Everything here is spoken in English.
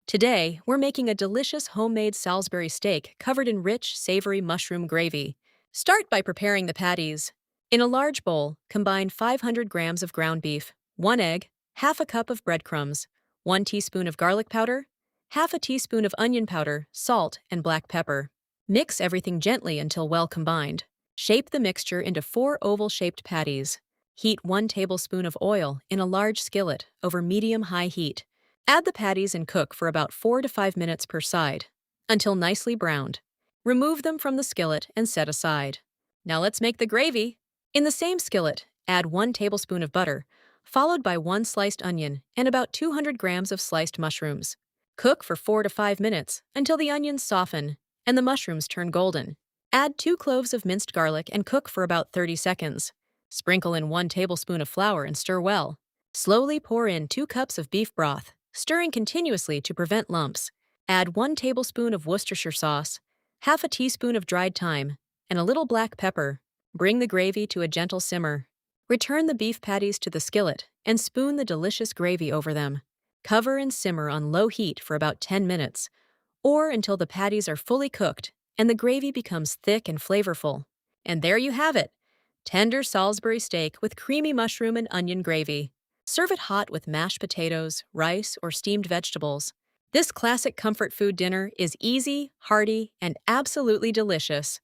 Today, we're making a delicious homemade Salisbury steak covered in rich, savory mushroom gravy. Start by preparing the patties. In a large bowl, combine 500 grams of ground beef, 1 egg, half a cup of breadcrumbs, 1 teaspoon of garlic powder, half a teaspoon of onion powder, salt, and black pepper. Mix everything gently until well combined. Shape the mixture into 4 oval-shaped patties. Heat 1 tablespoon of oil in a large skillet over medium-high heat. Add the patties and cook for about 4 to 5 minutes per side, until nicely browned. Remove them from the skillet and set aside. Now let's make the gravy. In the same skillet, add 1 tablespoon of butter, followed by 1 sliced onion and about 200 grams of sliced mushrooms. Cook for 4 to 5 minutes until the onions soften and the mushrooms turn golden. Add 2 cloves of minced garlic and cook for about 30 seconds. Sprinkle in 1 tablespoon of flour and stir well. Slowly pour in 2 cups of beef broth, stirring continuously to prevent lumps. Add 1 tablespoon of Worcestershire sauce, half a teaspoon of dried thyme, and a little black pepper. Bring the gravy to a gentle simmer. Return the beef patties to the skillet and spoon the delicious gravy over them. Cover and simmer on low heat for about 10 minutes, or until the patties are fully cooked and the gravy becomes thick and flavorful. And there you have it, tender Salisbury steak with creamy mushroom and onion gravy. Serve it hot with mashed potatoes, rice, or steamed vegetables. This classic comfort food dinner is easy, hearty, and absolutely delicious.